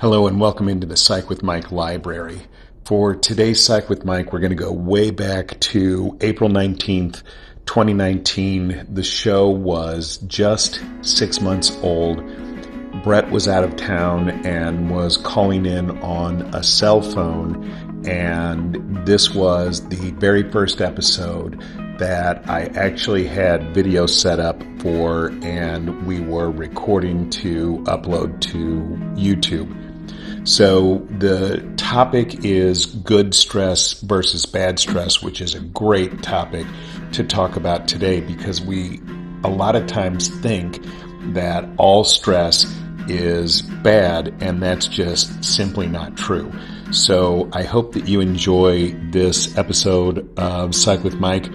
Hello and welcome into the Psych with Mike library. For today's Psych with Mike, we're going to go way back to April 19th, 2019. The show was just 6 months old. Brett was out of town and was calling in on a cell phone, and this was the very first episode that I actually had video set up for, and we were recording to upload to YouTube. So the topic is good stress versus bad stress, which is a great topic to talk about today because we a lot of times think that all stress is bad, and that's just simply not true. So I hope that you enjoy this episode of Psych with Mike.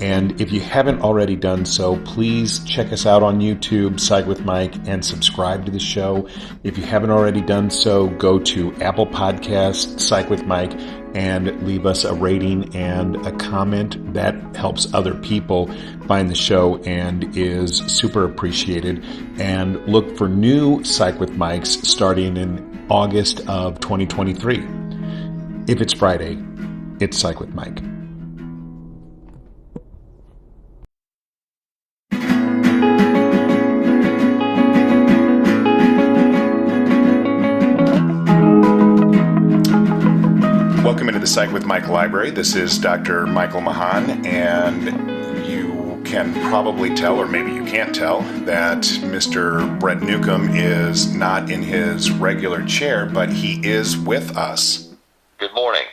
And if you haven't already done so, please check us out on YouTube, Psych with Mike, and subscribe to the show. If you haven't already done so, go to Apple Podcasts, Psych with Mike, and leave us a rating and a comment. That helps other people find the show and is super appreciated. And look for new Psych with Mikes starting in August of 2023. If it's Friday, it's Psych with Mike. Welcome into the Psych with Mike library. This is Dr. Michael Mahan, and you can probably tell, or maybe you can't tell, that Mr. Brett Newcomb is not in his regular chair, but he is with us. Good morning.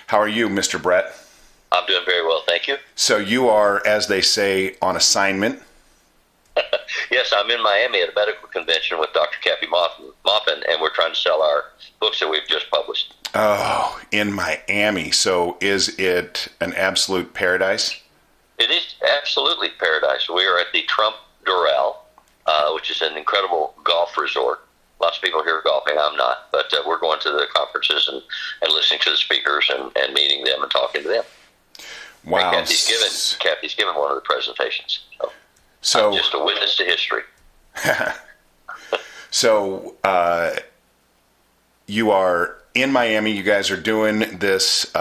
How are you, Mr. Brett? I'm doing very well, thank you. So you are, as they say, on assignment? Yes, I'm in Miami at a medical convention with Dr. Kathy Maupin, and we're trying to sell our books that we've just published. Oh, in Miami. So is it an absolute paradise? It is absolutely paradise. We are at the Trump Doral, which is an incredible golf resort. Lots of people here golfing. I'm not, but we're going to the conferences and listening to the speakers and meeting them and talking to them. Wow. And Kathy's given one of the presentations. So I'm just a witness to history. So you are in Miami. You guys are doing this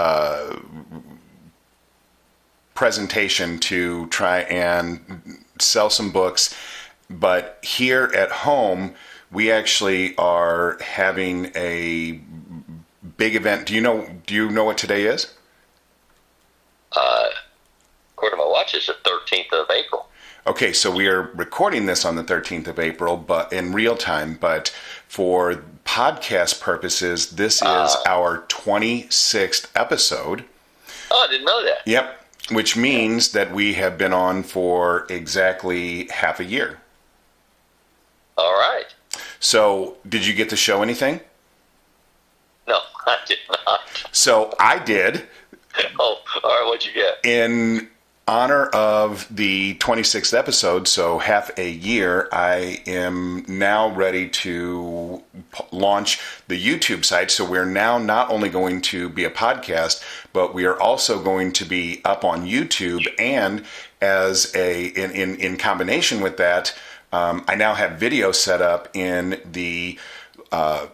presentation to try and sell some books. But here at home, we actually are having a big event. Do you know what today is? According to my watch, it's the 13th of April. Okay, so we are recording this on the 13th of April, but in real time. But for podcast purposes, this is our 26th episode. Oh, I didn't know that. Yep, which means that we have been on for exactly half a year. All right. So, did you get to show anything? No, I did not. So, I did. Oh, all right, what'd you get? In honor of the 26th episode, so half a year, I am now ready to launch the YouTube site. So we're now not only going to be a podcast, but we are also going to be up on YouTube. And as in combination with that, I now have video set up in the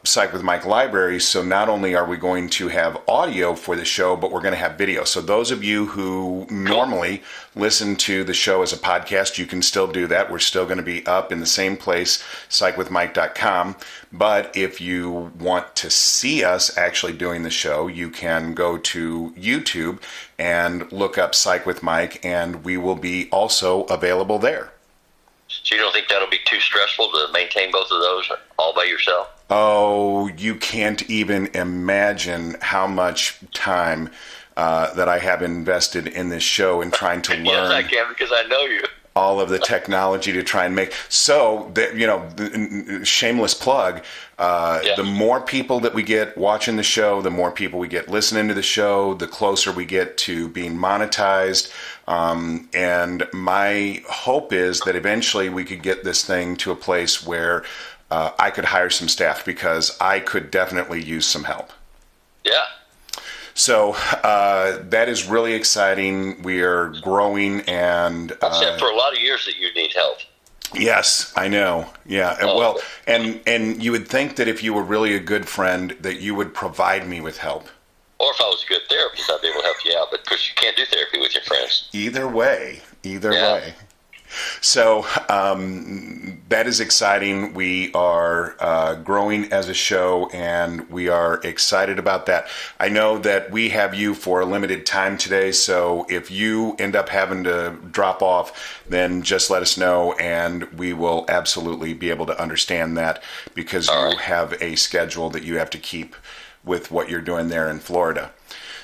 Psych with Mike library. So not only are we going to have audio for the show, but we're going to have video. So those of you who normally listen to the show as a podcast, you can still do that. We're still going to be up in the same place, psychwithmike.com. But if you want to see us actually doing the show, you can go to YouTube and look up Psych with Mike, and we will be also available there. So you don't think that'll be too stressful to maintain both of those all by yourself? Oh, you can't even imagine how much time that I have invested in this show and trying to learn. Yes, I can, because I know you. All of the technology to try and make so that, shameless plug. Yes. The more people that we get watching the show, the more people we get listening to the show, the closer we get to being monetized. And my hope is that eventually we could get this thing to a place where I could hire some staff, because I could definitely use some help. Yeah. So that is really exciting. We are growing, and I've said for a lot of years that you need help. Yes, I know. Yeah. And Oh, well, and you would think that if you were really a good friend, that you would provide me with help. or if I was a good therapist, I'd be able to help you out. But of course, you can't do therapy with your friends. Either way, either Yeah. way. So that is exciting. We are growing as a show, and we are excited about that. I know that we have you for a limited time today, so if you end up having to drop off, then just let us know, and we will absolutely be able to understand that because All you right. have a schedule that you have to keep with what you're doing there in Florida.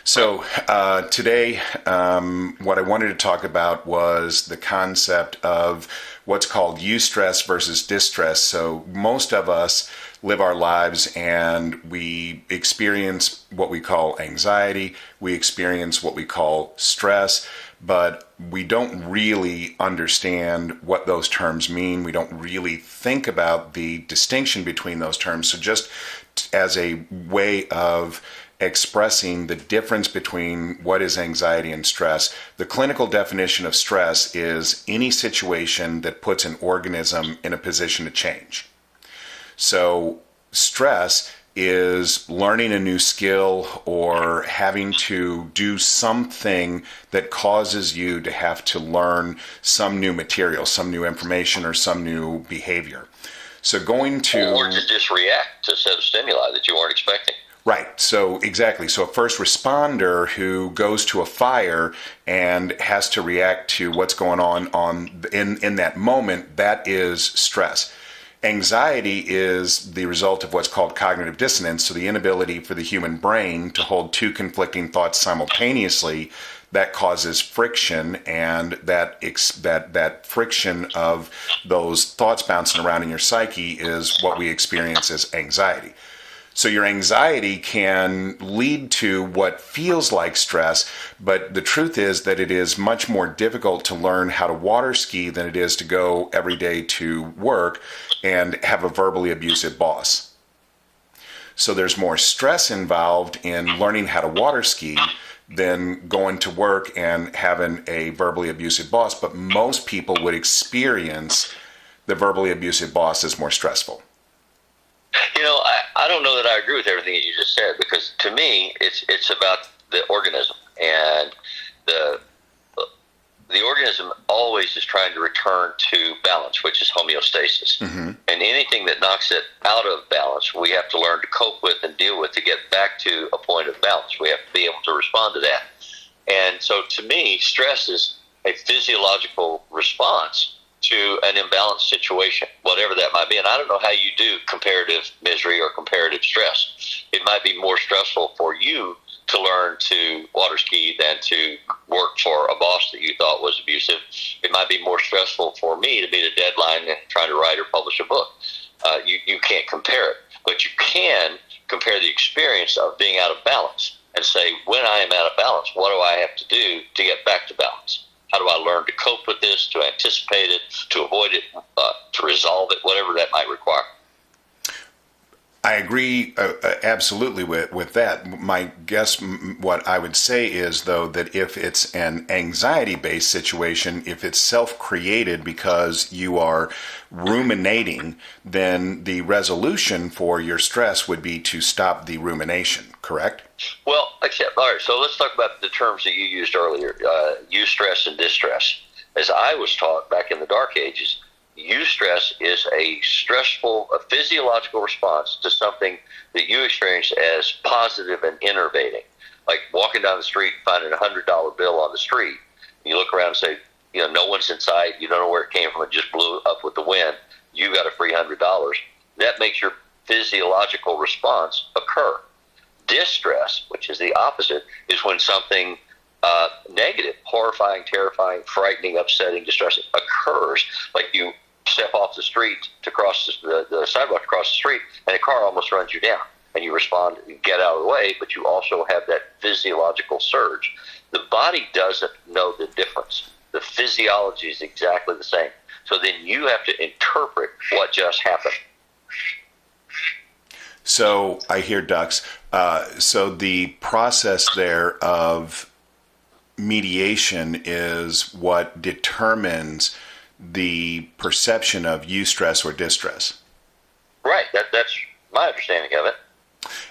So today, what I wanted to talk about was the concept of what's called eustress versus distress. So most of us live our lives and we experience what we call anxiety, we experience what we call stress, but we don't really understand what those terms mean. We don't really think about the distinction between those terms. So just as a way of expressing the difference between what is anxiety and stress. The clinical definition of stress is any situation that puts an organism in a position to change. So, stress is learning a new skill or having to do something that causes you to have to learn some new material, some new information, or some new behavior. So, going Or to to just react to a set of stimuli that you weren't expecting. Right. So exactly. So a first responder who goes to a fire and has to react to what's going on in that moment, that is stress. Anxiety is the result of what's called cognitive dissonance, so the inability for the human brain to hold two conflicting thoughts simultaneously. That causes friction, and that friction of those thoughts bouncing around in your psyche is what we experience as anxiety. So your anxiety can lead to what feels like stress, but the truth is that it is much more difficult to learn how to water ski than it is to go every day to work and have a verbally abusive boss. So there's more stress involved in learning how to water ski than going to work and having a verbally abusive boss, but most people would experience the verbally abusive boss as more stressful. I don't know that I agree with everything that you just said, because to me, it's about the organism, and the the organism always is trying to return to balance, which is homeostasis. Mm-hmm. And anything that knocks it out of balance, we have to learn to cope with and deal with to get back to a point of balance. We have to be able to respond to that. And so to me, stress is a physiological response to an imbalanced situation, whatever that might be. And I don't know how you do comparative misery or comparative stress. It might be more stressful for you to learn to water ski than to work for a boss that you thought was abusive. It might be more stressful for me to meet a deadline and trying to write or publish a book. You can't compare it, but you can compare the experience of being out of balance and say, when I am out of balance, what do I have to do to get back to balance? How do I learn to cope with this, to anticipate it, to avoid it, to resolve it, whatever that might require? I agree absolutely with that. My guess, what I would say is, though, that if it's an anxiety-based situation, if it's self-created because you are ruminating, then the resolution for your stress would be to stop the rumination, correct? Well, all right, so let's talk about the terms that you used earlier, eustress and distress. As I was taught back in the dark ages, eustress is a physiological response to something that you experience as positive and innervating. Like walking down the street and finding a $100 bill on the street. And you look around and say, no one's in sight. You don't know where it came from. It just blew up with the wind. You got a free $100. That makes your physiological response occur. Distress, which is the opposite, is when something negative, horrifying, terrifying, frightening, upsetting, distressing occurs. Like you step off the street to cross the sidewalk to cross the street, and a car almost runs you down, and you respond, get out of the way, but you also have that physiological surge. The body doesn't know the difference. The physiology is exactly the same. So then you have to interpret what just happened. So I hear ducks. So the process there of mediation is what determines the perception of eustress or distress. Right. That's my understanding of it.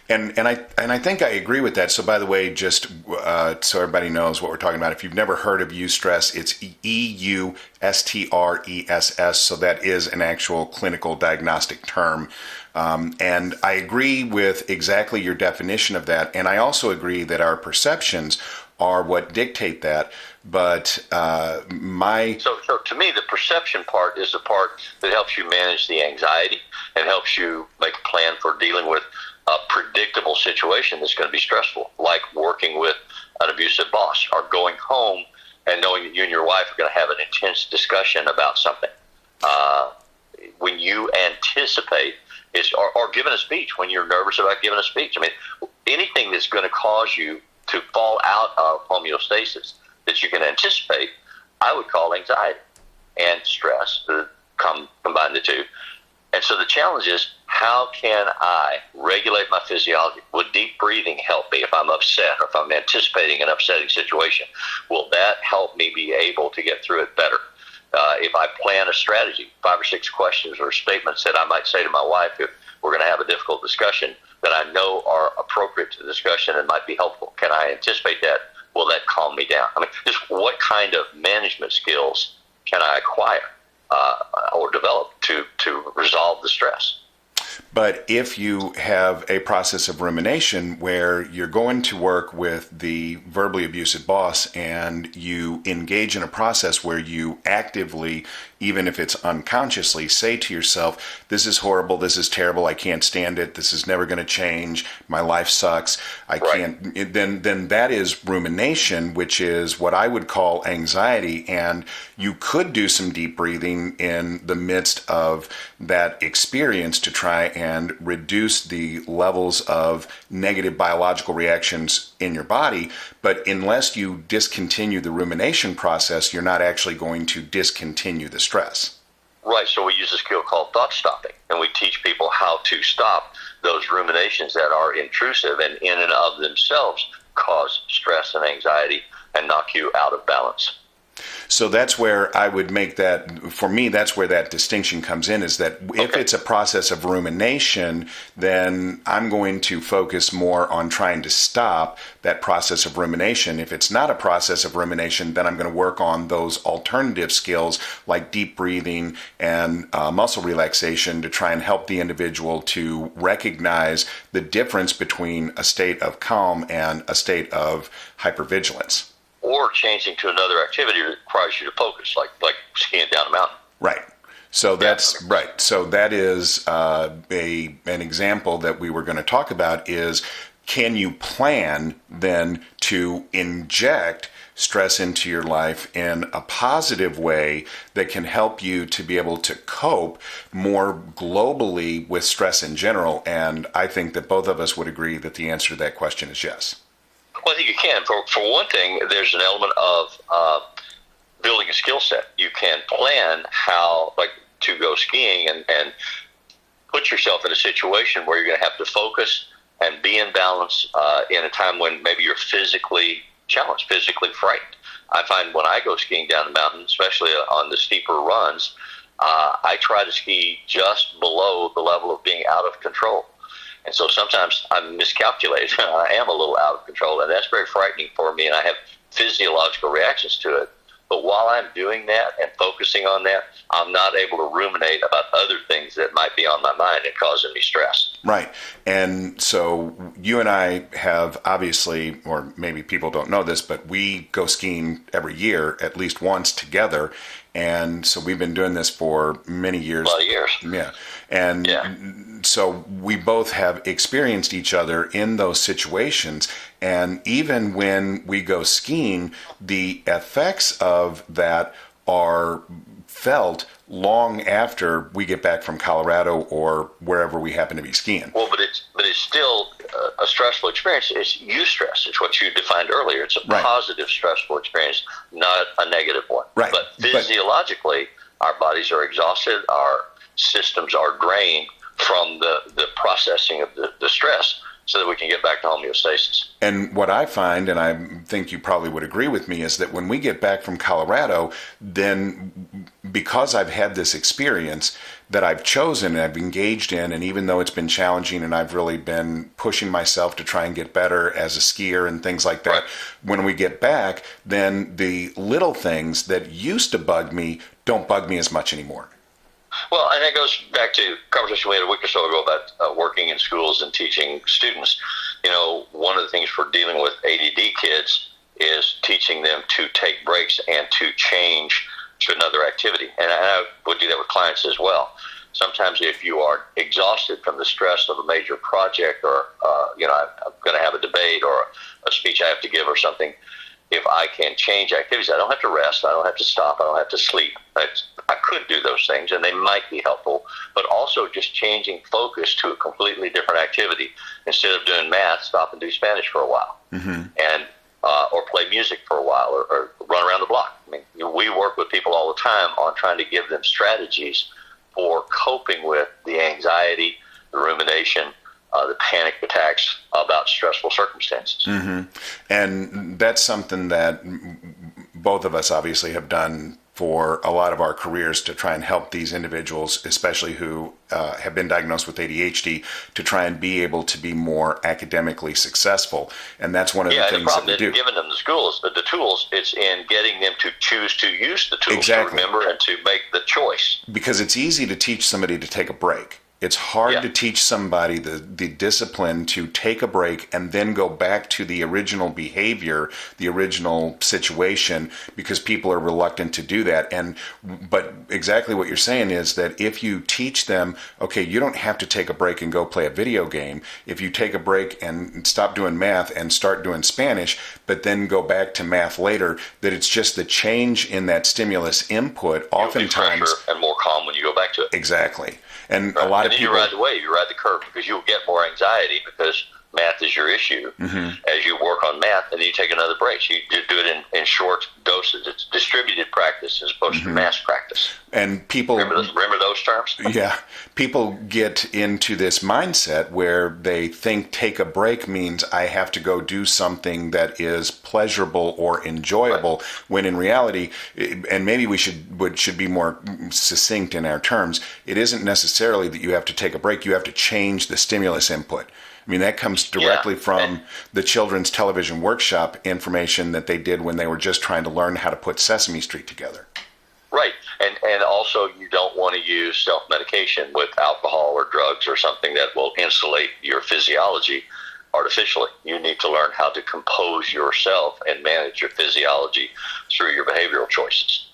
And I think I agree with that. So by the way, just so everybody knows what we're talking about, if you've never heard of eustress, it's EUSTRESS. So that is an actual clinical diagnostic term. And I agree with exactly your definition of that. And I also agree that our perceptions are what dictate that. But So to me, the perception part is the part that helps you manage the anxiety and helps you make a plan for dealing with a predictable situation that's going to be stressful, like working with an abusive boss or going home and knowing that you and your wife are going to have an intense discussion about something. When you anticipate or giving a speech, when you're nervous about giving a speech. I mean, anything that's going to cause you to fall out of homeostasis that you can anticipate, I would call anxiety and stress, combine the two. And so the challenge is, how can I regulate my physiology? Would deep breathing help me if I'm upset or if I'm anticipating an upsetting situation? Will that help me be able to get through it better? If I plan a strategy, 5 or 6 questions or statements that I might say to my wife if we're going to have a difficult discussion that I know are appropriate to the discussion and might be helpful, can I anticipate that? Will that calm me down? I mean, just what kind of management skills can I acquire or develop to resolve the stress? But if you have a process of rumination where you're going to work with the verbally abusive boss and you engage in a process where you actively, even if it's unconsciously, say to yourself, this is horrible, this is terrible, I can't stand it, this is never going to change, my life sucks, I can't, then that is rumination, which is what I would call anxiety. And you could do some deep breathing in the midst of that experience to try and reduce the levels of negative biological reactions in your body. But unless you discontinue the rumination process, you're not actually going to discontinue the stress. Right. So we use a skill called thought stopping, and we teach people how to stop those ruminations that are intrusive and in and of themselves cause stress and anxiety and knock you out of balance. So that's where I would make that, for me, that's where that distinction comes in, is that if it's a process of rumination, then I'm going to focus more on trying to stop that process of rumination. If it's not a process of rumination, then I'm going to work on those alternative skills like deep breathing and muscle relaxation to try and help the individual to recognize the difference between a state of calm and a state of hypervigilance. Or changing to another activity that requires you to focus, like skiing down a mountain. Right. So that's right. So that is an example that we were going to talk about is, can you plan then to inject stress into your life in a positive way that can help you to be able to cope more globally with stress in general? And I think that both of us would agree that the answer to that question is yes. Well, I think you can. For one thing, there's an element of building a skill set. You can plan how, like, to go skiing and put yourself in a situation where you're going to have to focus and be in balance in a time when maybe you're physically challenged, physically frightened. I find when I go skiing down the mountain, especially on the steeper runs, I try to ski just below the level of being out of control. And so sometimes I'm miscalculated. I am a little out of control, and that's very frightening for me, and I have physiological reactions to it. But while I'm doing that and focusing on that, I'm not able to ruminate about other things that might be on my mind and causing me stress. Right. And so you and I have obviously, or maybe people don't know this, but we go skiing every year at least once together. And so we've been doing this for many years. A lot of years. Yeah. And so we both have experienced each other in those situations. And even when we go skiing, the effects of that are felt long after we get back from Colorado or wherever we happen to be skiing. Well, but it's still a stressful experience. It's eustress. It's what you defined earlier. It's a positive stressful experience, not a negative one. Right. But physiologically, our bodies are exhausted. Our systems are drained from the processing of the stress, so that we can get back to homeostasis. And what I find, and I think you probably would agree with me, is that when we get back from Colorado, then because I've had this experience that I've chosen and I've engaged in, and even though it's been challenging and I've really been pushing myself to try and get better as a skier and things like that, Right. when we get back, then the little things that used to bug me don't bug me as much anymore. Well, and that goes back to a conversation we had a week or so ago about working in schools and teaching students. You know, one of the things for dealing with ADD kids is teaching them to take breaks and to change to another activity. And I would do that with clients as well. Sometimes if you are exhausted from the stress of a major project or, I'm going to have a debate or a speech I have to give or something, if I can change activities, I don't have to rest, I don't have to stop, I don't have to sleep. I could do those things, and they might be helpful, but also just changing focus to a completely different activity. Instead of doing math, stop and do Spanish for a while, and or play music for a while, or run around the block. I mean, we work with people all the time on trying to give them strategies for coping with the anxiety, the rumination, the panic attacks about stressful circumstances. And that's something that both of us obviously have done for a lot of our careers to try and help these individuals, especially who have been diagnosed with ADHD, to try and be able to be more academically successful. And that's one of the things that we do. Giving them the tools, it's in getting them to choose to use the tools, Exactly. to remember and to make the choice. Because it's easy to teach somebody to take a break. It's hard to teach somebody the discipline to take a break and then go back to the original behavior, the original situation, because people are reluctant to do that. But exactly what you're saying is that if you teach them, okay, you don't have to take a break and go play a video game. If you take a break and stop doing math and start doing Spanish, but then go back to math later, that it's just the change in that stimulus input. Oftentimes, you'll be fresher and more calm when you go back to it. Exactly. And a lot of people, you ride the wave, you ride the curve, because you'll get more anxiety because math is your issue as you work on math, and then you take another break. So you do it in short doses. It's distributed practice as opposed to mass practice. And people remember those terms? Yeah. People get into this mindset where they think take a break means I have to go do something that is pleasurable or enjoyable, when in reality, and maybe we should be more succinct in our terms, it isn't necessarily that you have to take a break. You have to change the stimulus input. I mean, that comes directly from the Children's Television Workshop information that they did when they were just trying to learn how to put Sesame Street together. Right. And also you don't want to use self-medication with alcohol or drugs or something that will insulate your physiology artificially. You need to learn how to compose yourself and manage your physiology through your behavioral choices.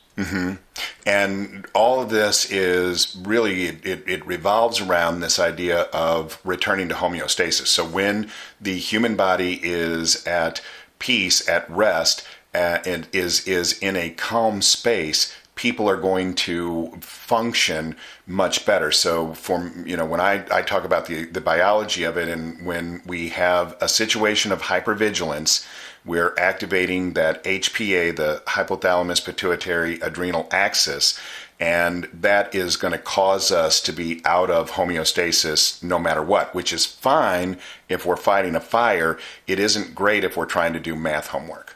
And all of this is really, it revolves around this idea of returning to homeostasis. So when the human body is at peace, at rest, and is in a calm space, people are going to function much better. So when I talk about the biology of it, and when we have a situation of hypervigilance, we're activating that HPA, the hypothalamus pituitary adrenal axis, and that is going to cause us to be out of homeostasis no matter what, which is fine if we're fighting a fire. It isn't great if we're trying to do math homework.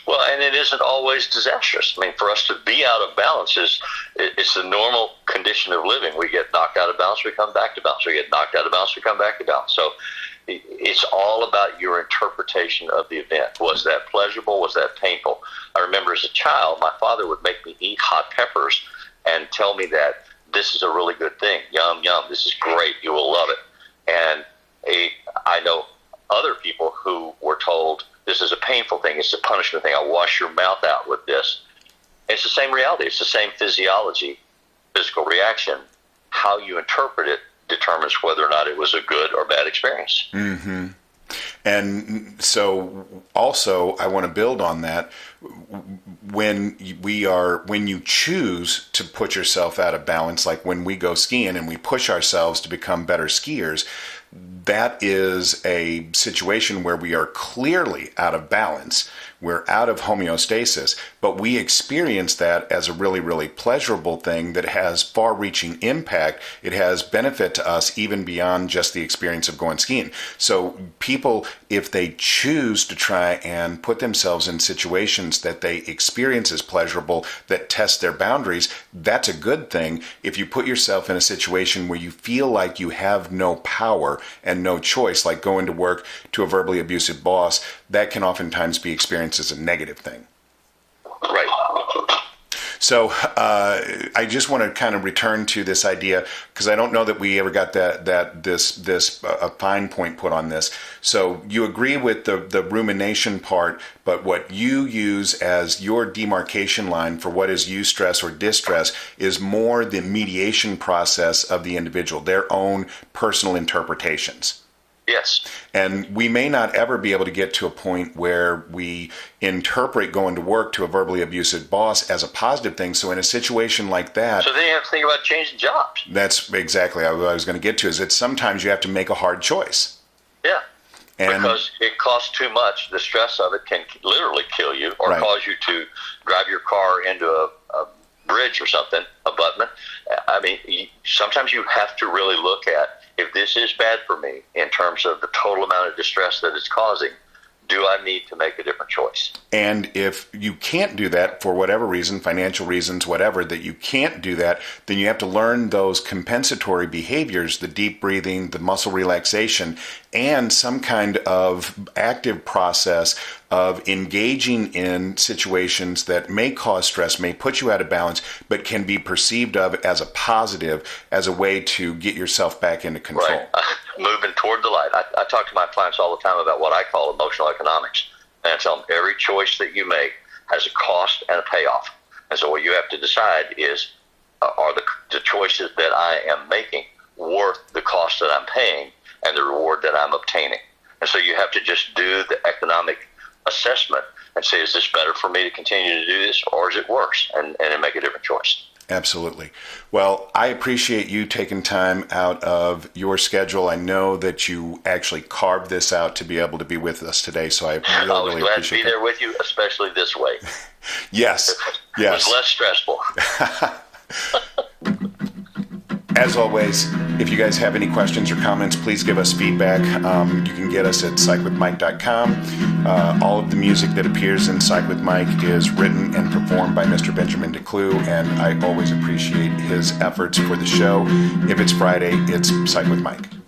Well, and it isn't always disastrous. I mean, for us to be out of balance it's the normal condition of living. We get knocked out of balance, we come back to balance. We get knocked out of balance, we come back to balance. So it's all about your interpretation of the event. Was that pleasurable? Was that painful? I remember as a child, my father would make me eat hot peppers and tell me that this is a really good thing. Yum, yum, this is great. You will love it. And I know other people who were told this is a painful thing. It's a punishment thing. I'll wash your mouth out with this. It's the same reality. It's the same physiology, physical reaction. How you interpret it determines whether or not it was a good or bad experience. And so also I want to build on that. When you choose to put yourself out of balance, like when we go skiing and we push ourselves to become better skiers, that is a situation where we are clearly out of balance. We're out of homeostasis, but we experience that as a really, really pleasurable thing that has far-reaching impact. It has benefit to us even beyond just the experience of going skiing. So people, if they choose to try and put themselves in situations situations that they experience as pleasurable that test their boundaries, that's a good thing. If you put yourself in a situation where you feel like you have no power and no choice, like going to work to a verbally abusive boss, that can oftentimes be experienced as a negative thing. Right. So I just want to kind of return to this idea, because I don't know that we ever got a fine point put on this. So you agree with the rumination part, but what you use as your demarcation line for what is eustress or distress is more the mediation process of the individual, their own personal interpretations. Yes. And we may not ever be able to get to a point where we interpret going to work to a verbally abusive boss as a positive thing. So in a situation like that... So then you have to think about changing jobs. That's exactly what I was going to get to, is that sometimes you have to make a hard choice. Yeah. And because it costs too much. The stress of it can literally kill you, or right. cause you to drive your car into a bridge or something, abutment. I mean, sometimes you have to really look at, if this is bad for me in terms of the total amount of distress that it's causing, do I need to make a different choice? And if you can't do that for whatever reason, financial reasons, whatever, that you can't do that, then you have to learn those compensatory behaviors, the deep breathing, the muscle relaxation, and some kind of active process of engaging in situations that may cause stress, may put you out of balance, but can be perceived of as a positive, as a way to get yourself back into control. Right. Moving toward the light. I talk to my clients all the time about what I call emotional economics. And I tell them every choice that you make has a cost and a payoff. And so what you have to decide is, are the choices that I am making worth the cost that I'm paying and the reward that I'm obtaining? And so you have to just do the economic assessment and say, is this better for me to continue to do this, or is it worse? And then make a different choice. Absolutely. Well, I appreciate you taking time out of your schedule. I know that you actually carved this out to be able to be with us today, so I really glad appreciate to be there with you, especially this way. Yes. It was less stressful. As always, if you guys have any questions or comments, please give us feedback. You can get us at psychwithmike.com. All of the music that appears in Psych with Mike is written and performed by Mr. Benjamin DeClue, and I always appreciate his efforts for the show. If it's Friday, it's Psych with Mike.